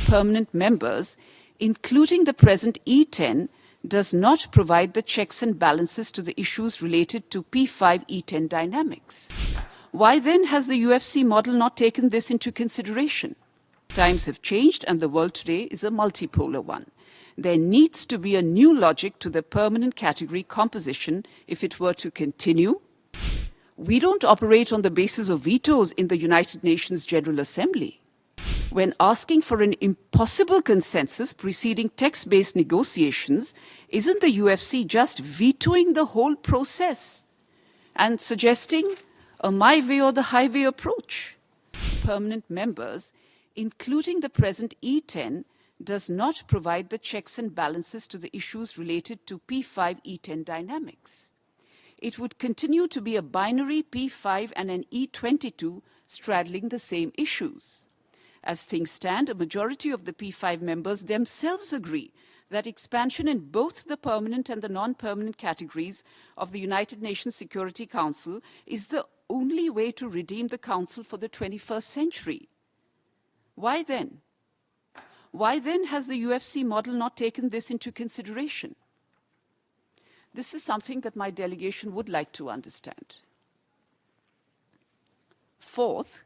permanent members, including the present E10, does not provide the checks and balances to the issues related to P5-E10 dynamics. Why then has the UFC model not taken this into consideration? Times have changed and the world today is a multipolar one. There needs to be a new logic to the permanent category composition if it were to continue. We don't operate on the basis of vetoes in the United Nations General Assembly. When asking for an impossible consensus preceding text-based negotiations, isn't the UFC just vetoing the whole process and suggesting a my way or the highway approach? Permanent members, including the present E10, does not provide the checks and balances to the issues related to P5-E10 dynamics. It would continue to be a binary P5 and an E22 straddling the same issues. As things stand, a majority of the P5 members themselves agree that expansion in both the permanent and the non-permanent categories of the United Nations Security Council is the only way to redeem the Council for the 21st century. Why then? Why then has the UFC model not taken this into consideration? This is something that my delegation would like to understand. Fourth,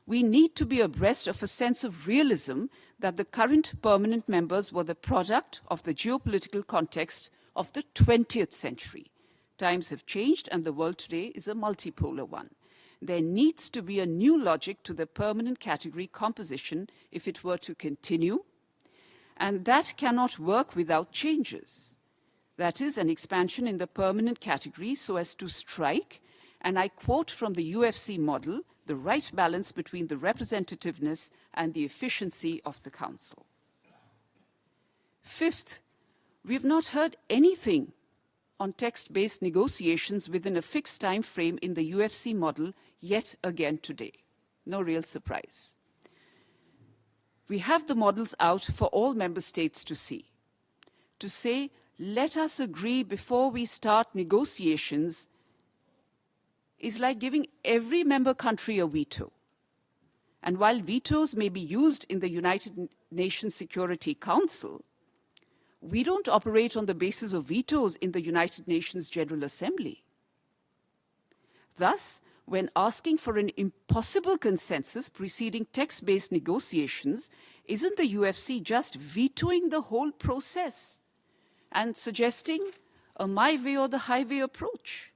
we need to be abreast of a sense of realism that the current permanent members were the product of the geopolitical context of the 20th century. Times have changed and the world today is a multipolar one. There needs to be a new logic to the permanent category composition if it were to continue, and that cannot work without changes. That is, an expansion in the permanent category so as to strike, and I quote from the UFC model, the right balance between the representativeness and the efficiency of the Council. Fifth, we have not heard anything on text-based negotiations within a fixed time frame in the UFC model yet again today. No real surprise. We have the models out for all member states to see. To say, let us agree before we start negotiations is like giving every member country a veto. And while vetoes may be used in the United Nations Security Council, we don't operate on the basis of vetoes in the United Nations General Assembly. Thus, when asking for an impossible consensus preceding text-based negotiations, isn't the UFC just vetoing the whole process and suggesting a my way or the highway approach?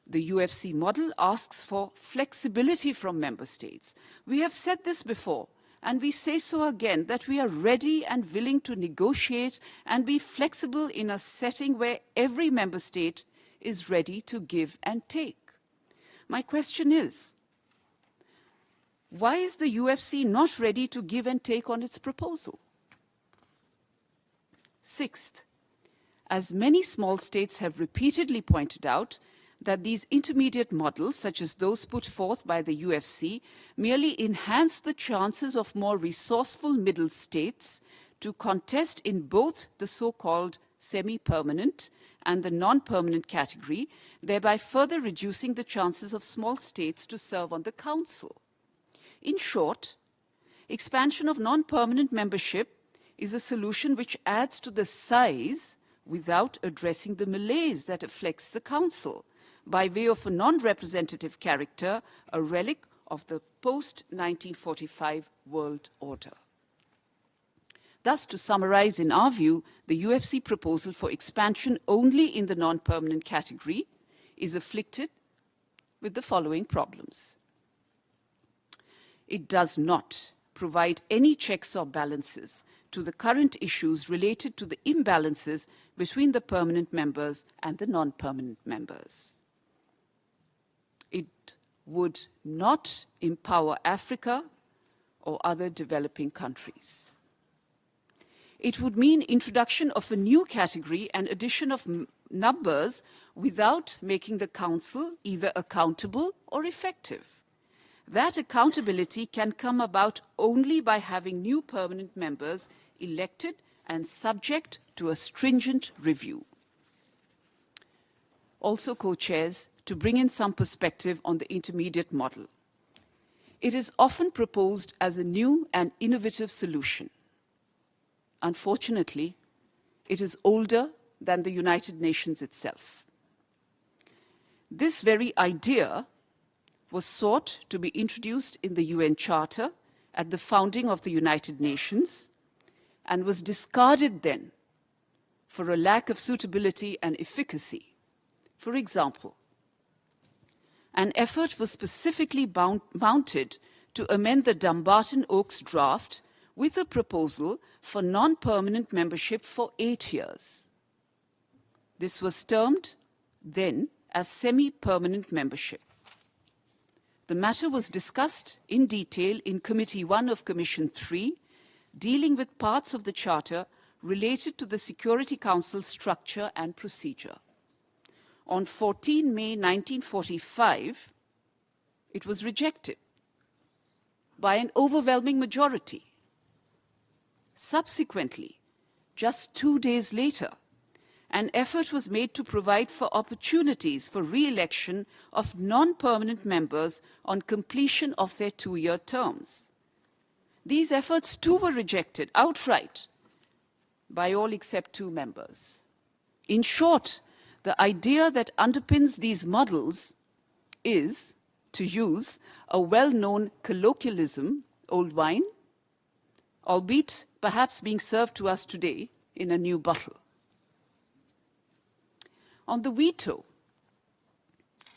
The UFC model asks for flexibility from member states. We have said this before, and we say so again, that we are ready and willing to negotiate and be flexible in a setting where every member state is ready to give and take. My question is, why is the UFC not ready to give and take on its proposal? Sixth, as many small states have repeatedly pointed out, that these intermediate models, such as those put forth by the UFC, merely enhance the chances of more resourceful middle states to contest in both the so-called semi-permanent and the non-permanent category, thereby further reducing the chances of small states to serve on the Council. In short, expansion of non-permanent membership is a solution which adds to the size without addressing the malaise that afflicts the Council, by way of a non-representative character, a relic of the post-1945 world order. Thus, to summarize, in our view, the UFC proposal for expansion only in the non-permanent category is afflicted with the following problems. It does not provide any checks or balances to the current issues related to the imbalances between the permanent members and the non-permanent members. It would not empower Africa or other developing countries. It would mean introduction of a new category and addition of numbers without making the Council either accountable or effective. That accountability can come about only by having new permanent members elected and subject to a stringent review. Also, co-chairs, to bring in some perspective on the intermediate model. It is often proposed as a new and innovative solution. Unfortunately, it is older than the United Nations itself. This very idea was sought to be introduced in the UN Charter at the founding of the United Nations and was discarded then for a lack of suitability and efficacy. For example, an effort was specifically mounted to amend the Dumbarton Oaks draft with a proposal for non-permanent membership for 8 years. This was termed then as semi-permanent membership. The matter was discussed in detail in Committee 1 of Commission 3, dealing with parts of the Charter related to the Security Council structure and procedure. On 14 May 1945, it was rejected by an overwhelming majority. Subsequently, just 2 days later, an effort was made to provide for opportunities for re-election of non-permanent members on completion of their 2-year terms. These efforts too were rejected outright by all except 2 members. In short, the idea that underpins these models is, to use a well-known colloquialism, old wine, albeit perhaps being served to us today in a new bottle. On the veto,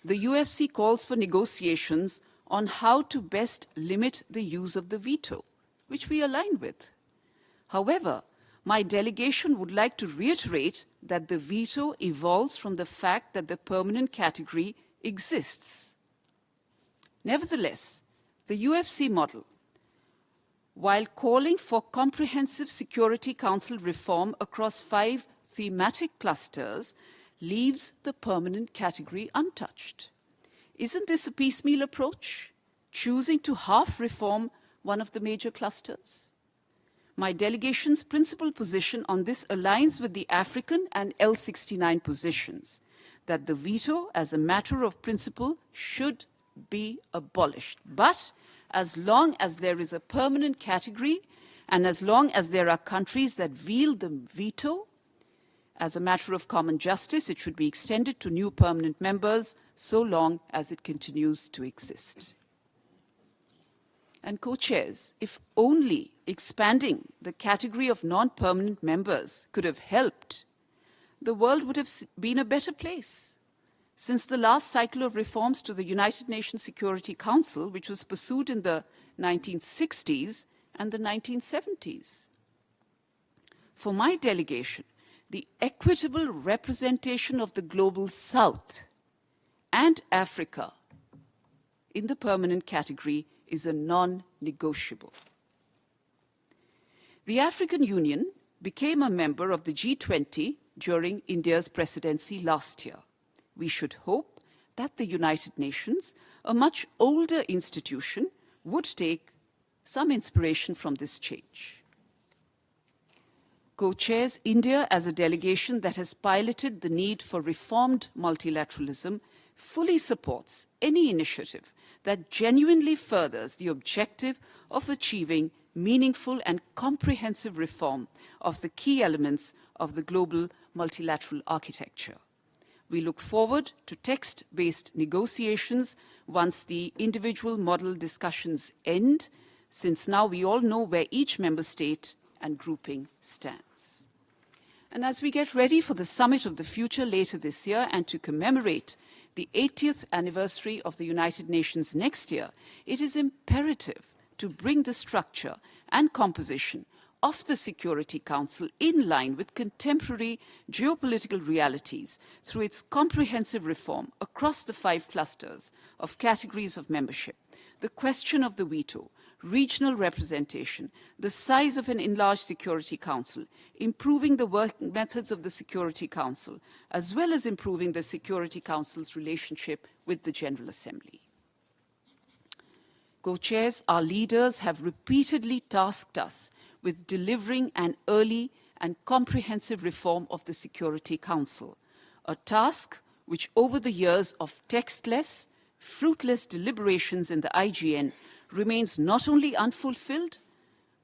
the UFC calls for negotiations on how to best limit the use of the veto, which we align with. However, my delegation would like to reiterate that the veto evolves from the fact that the permanent category exists. Nevertheless, the UFC model, while calling for comprehensive Security Council reform across 5 thematic clusters, leaves the permanent category untouched. Isn't this a piecemeal approach, choosing to half reform one of the major clusters? My delegation's principal position on this aligns with the African and L69 positions, that the veto as a matter of principle should be abolished. But as long as there is a permanent category and as long as there are countries that wield the veto, as a matter of common justice, it should be extended to new permanent members so long as it continues to exist. And co-chairs, if only expanding the category of non-permanent members could have helped, the world would have been a better place. Since the last cycle of reforms to the United Nations Security Council, which was pursued in the 1960s and the 1970s. For my delegation, the equitable representation of the Global South and Africa in the permanent category is a non-negotiable. The African Union became a member of the G20 during India's presidency last year. We should hope that the United Nations, a much older institution, would take some inspiration from this change. Co-chairs, India, as a delegation that has piloted the need for reformed multilateralism, fully supports any initiative that genuinely furthers the objective of achieving meaningful and comprehensive reform of the key elements of the global multilateral architecture. We look forward to text-based negotiations once the individual model discussions end, since now we all know where each member state and grouping stands. And as we get ready for the Summit of the Future later this year and to commemorate the 80th anniversary of the United Nations next year, it is imperative to bring the structure and composition of the Security Council in line with contemporary geopolitical realities through its comprehensive reform across the 5 clusters of categories of membership, the question of the veto, regional representation, the size of an enlarged Security Council, improving the working methods of the Security Council, as well as improving the Security Council's relationship with the General Assembly. Co-chairs, our leaders have repeatedly tasked us with delivering an early and comprehensive reform of the Security Council, a task which over the years of textless, fruitless deliberations in the IGN remains not only unfulfilled,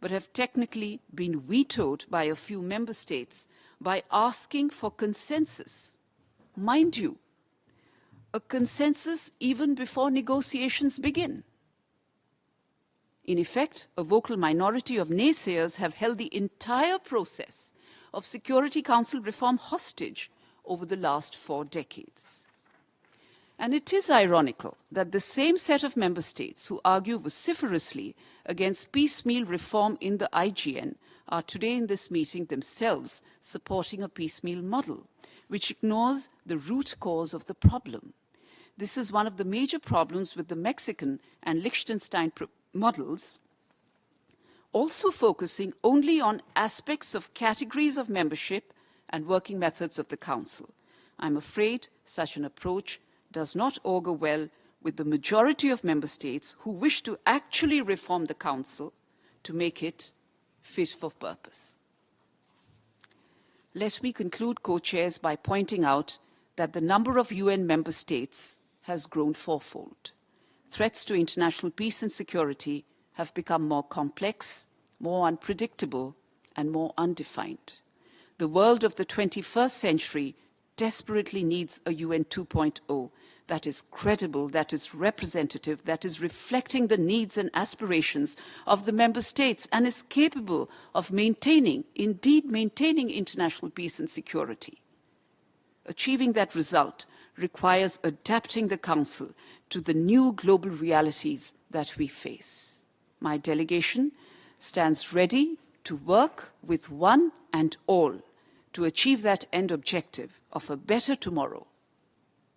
but have technically been vetoed by a few member states by asking for consensus. Mind you, a consensus even before negotiations begin. In effect, a vocal minority of naysayers have held the entire process of Security Council reform hostage over the last 4 decades. And it is ironical that the same set of member states who argue vociferously against piecemeal reform in the IGN are today in this meeting themselves supporting a piecemeal model, which ignores the root cause of the problem. This is one of the major problems with the Mexican and Liechtenstein models, also focusing only on aspects of categories of membership and working methods of the Council. I'm afraid such an approach does not augur well with the majority of member states who wish to actually reform the Council to make it fit for purpose. Let me conclude, co-chairs, by pointing out that the number of UN member states has grown fourfold. Threats to international peace and security have become more complex, more unpredictable, and more undefined. The world of the 21st century desperately needs a UN 2.0 that is credible, that is representative, that is reflecting the needs and aspirations of the member states and is capable of maintaining, indeed maintaining international peace and security. Achieving that result requires adapting the Council to the new global realities that we face. My delegation stands ready to work with one and all to achieve that end objective of a better tomorrow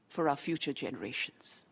for our future generations.